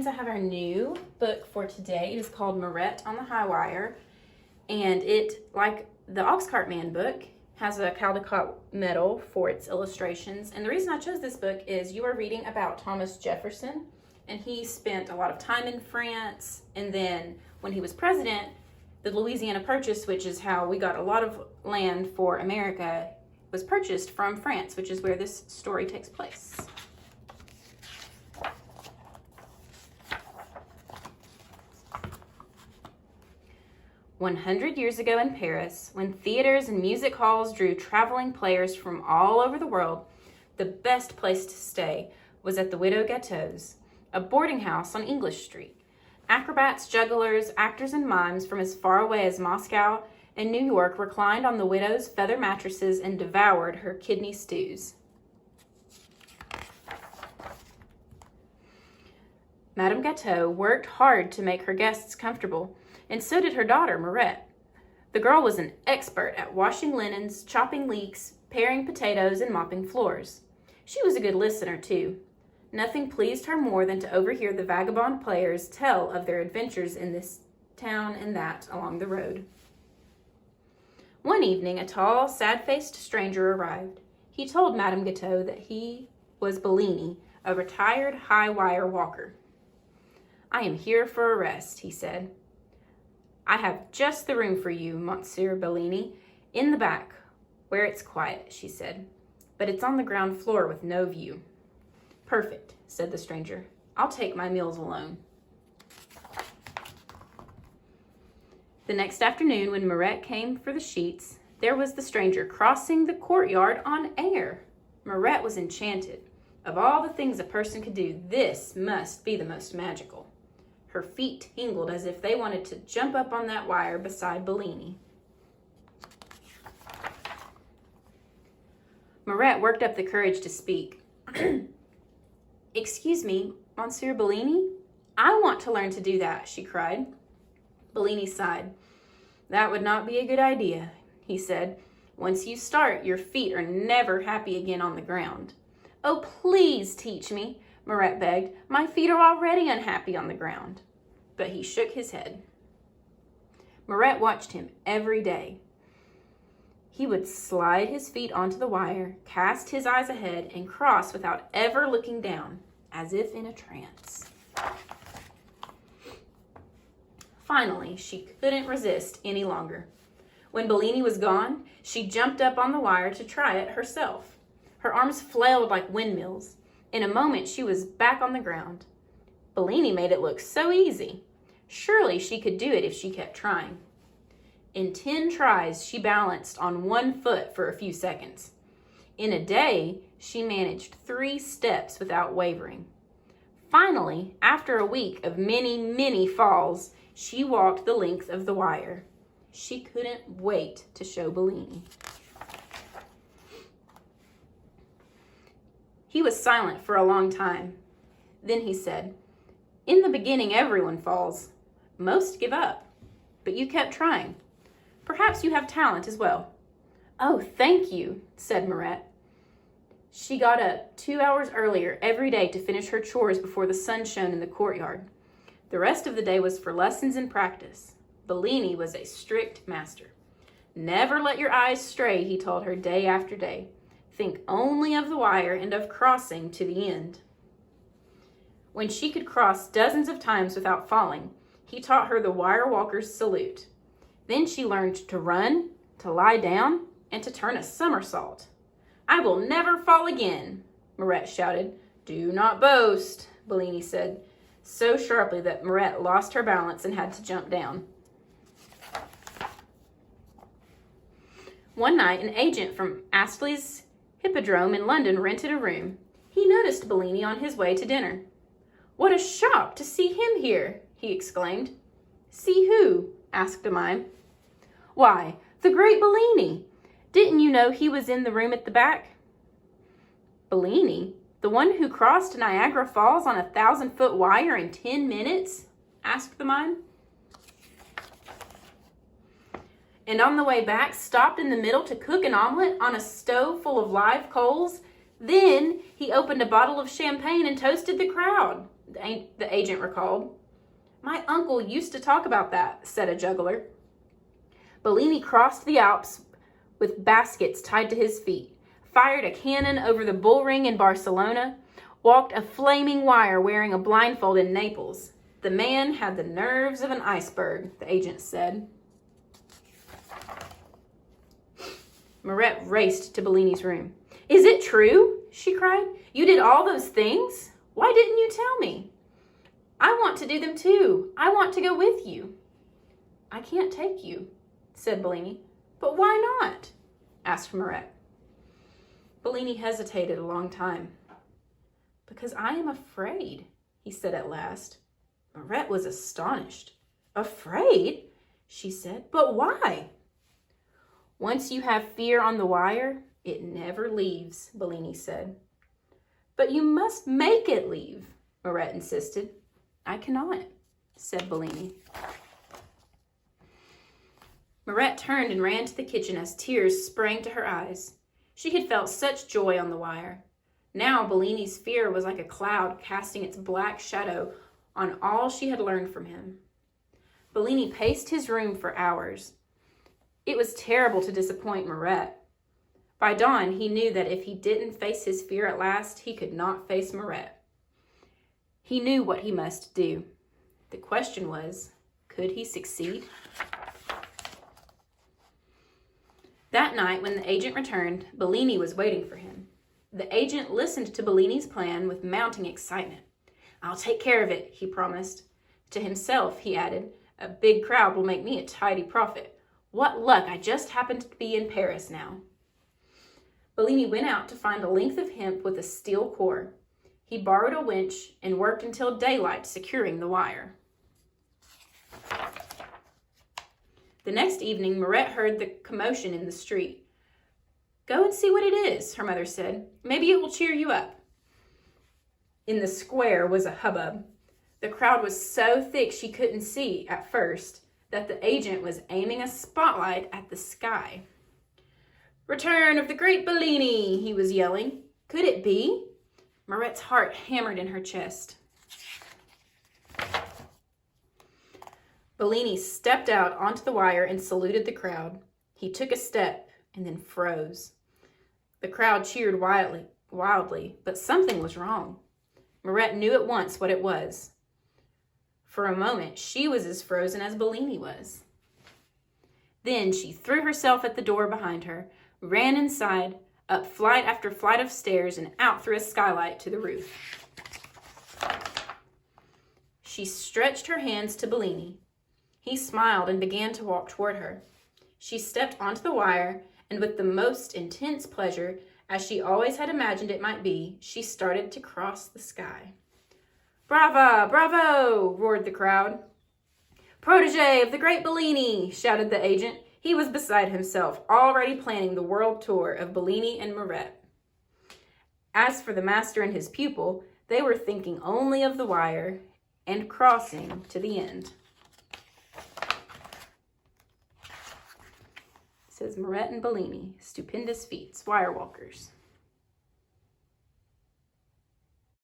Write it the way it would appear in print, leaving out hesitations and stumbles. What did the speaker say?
friends, I have our new book for today. It is called Mirette on the High Wire, and it, like the Oxcart Man book, has a Caldecott medal for its illustrations. And the reason I chose this book is you are reading about Thomas Jefferson, and he spent a lot of time in France, and then when he was president, the Louisiana Purchase, which is how we got a lot of land for America, was purchased from France, which is where this story takes place. "100 years ago in Paris, when theaters and music halls drew traveling players from all over the world, the best place to stay was at the Widow Gâteau's, a boarding house on English Street. Acrobats, jugglers, actors, and mimes from as far away as Moscow and New York reclined on the widow's feather mattresses and devoured her kidney stews. Madame Gâteau worked hard to make her guests comfortable, and so did her daughter, Mirette. The girl was an expert at washing linens, chopping leeks, paring potatoes, and mopping floors. She was a good listener, too. Nothing pleased her more than to overhear the vagabond players tell of their adventures in this town and that along the road. One evening, a tall, sad-faced stranger arrived. He told Madame Gâteau that he was Bellini, a retired high-wire walker. "I am here for a rest," he said. "I have just the room for you, Monsieur Bellini, in the back, where it's quiet," she said. "But it's on the ground floor with no view." "Perfect," said the stranger. "I'll take my meals alone." The next afternoon, when Mirette came for the sheets, there was the stranger crossing the courtyard on air. Mirette was enchanted. Of all the things a person could do, this must be the most magical. Her feet tingled as if they wanted to jump up on that wire beside Bellini. Mirette worked up the courage to speak. "Excuse me, Monsieur Bellini? I want to learn to do that," she cried. Bellini sighed. "That would not be a good idea," he said. "Once you start, your feet are never happy again on the ground." "Oh, please teach me," Mirette begged. "My feet are already unhappy on the ground." But he shook his head. Mirette watched him every day. He would slide his feet onto the wire, cast his eyes ahead, and cross without ever looking down, as if in a trance. Finally, she couldn't resist any longer. When Bellini was gone, she jumped up on the wire to try it herself. Her arms flailed like windmills. In a moment, she was back on the ground. Bellini made it look so easy. Surely she could do it if she kept trying. In 10 tries, she balanced on one foot for a few seconds. In a day, she managed 3 steps without wavering. Finally, after a week of many, many falls, she walked the length of the wire. She couldn't wait to show Bellini. He was silent for a long time. Then he said, "In the beginning, everyone falls. Most give up. But you kept trying. Perhaps you have talent as well." "Oh, thank you," said Mirette. She got up 2 hours earlier every day to finish her chores before the sun shone in the courtyard. The rest of the day was for lessons and practice. Bellini was a strict master. "Never let your eyes stray," he told her day after day. "Think only of the wire and of crossing to the end." When she could cross dozens of times without falling, he taught her the wire walker's salute. Then she learned to run, to lie down, and to turn a somersault. "I will never fall again," Mirette shouted. "Do not boast," Bellini said, so sharply that Mirette lost her balance and had to jump down. One night, an agent from Astley's Hippodrome in London rented a room. He noticed Bellini on his way to dinner. "What a shock to see him here," he exclaimed. "See who?" asked a mime. "Why, the great Bellini. Didn't you know he was in the room at the back?" "Bellini? The one who crossed Niagara Falls on a 1,000-foot wire in 10 minutes?" asked the mime. "And on the way back stopped in the middle to cook an omelet on a stove full of live coals? Then he opened a bottle of champagne and toasted the crowd. the agent recalled. My uncle used to talk about that, said a juggler. Bellini crossed the Alps with baskets tied to his feet, fired a cannon over the bull ring in Barcelona, walked a flaming wire wearing a blindfold in Naples. The man had the nerves of an iceberg, the agent said. Mirette raced to Bellini's room. Is it true? She cried. You did all those things? Why didn't you tell me? I want to do them too. I want to go with you. I can't take you, said Bellini. But why not? Asked Mirette. Bellini hesitated a long time. Because I am afraid, he said at last. Mirette was astonished. Afraid? She said. But why? Once you have fear on the wire, it never leaves, Bellini said. But you must make it leave, Mirette insisted. I cannot, said Bellini. Mirette turned and ran to the kitchen as tears sprang to her eyes. She had felt such joy on the wire. Now Bellini's fear was like a cloud casting its black shadow on all she had learned from him. Bellini paced his room for hours. It was terrible to disappoint Mirette. By dawn, he knew that if he didn't face his fear at last, he could not face Mirette. He knew what he must do. The question was, could he succeed? That night, when the agent returned, Bellini was waiting for him. The agent listened to Bellini's plan with mounting excitement. I'll take care of it, he promised. To himself, he added, a big crowd will make me a tidy profit. What luck, I just happened to be in Paris now. Bellini went out to find a length of hemp with a steel core. He borrowed a winch and worked until daylight securing the wire. The next evening, Mirette heard the commotion in the street. Go and see what it is, her mother said. Maybe it will cheer you up. In the square was a hubbub. The crowd was so thick she couldn't see at first that the agent was aiming a spotlight at the sky. Return of the great Bellini, he was yelling. Could it be? Mirette's heart hammered in her chest. Bellini stepped out onto the wire and saluted the crowd. He took a step and then froze. The crowd cheered wildly, but something was wrong. Mirette knew at once what it was. For a moment, she was as frozen as Bellini was. Then she threw herself at the door behind her, ran inside, up flight after flight of stairs, and out through a skylight to the roof. She stretched her hands to Bellini. He smiled and began to walk toward her. She stepped onto the wire, and with the most intense pleasure, as she always had imagined it might be, she started to cross the sky. Brava! Bravo! Roared the crowd. Protégé of the great Bellini! Shouted the agent. He was beside himself, already planning the world tour of Bellini and Mirette. As for the master and his pupil, they were thinking only of the wire and crossing to the end. It says Mirette and Bellini, stupendous feats, wire walkers.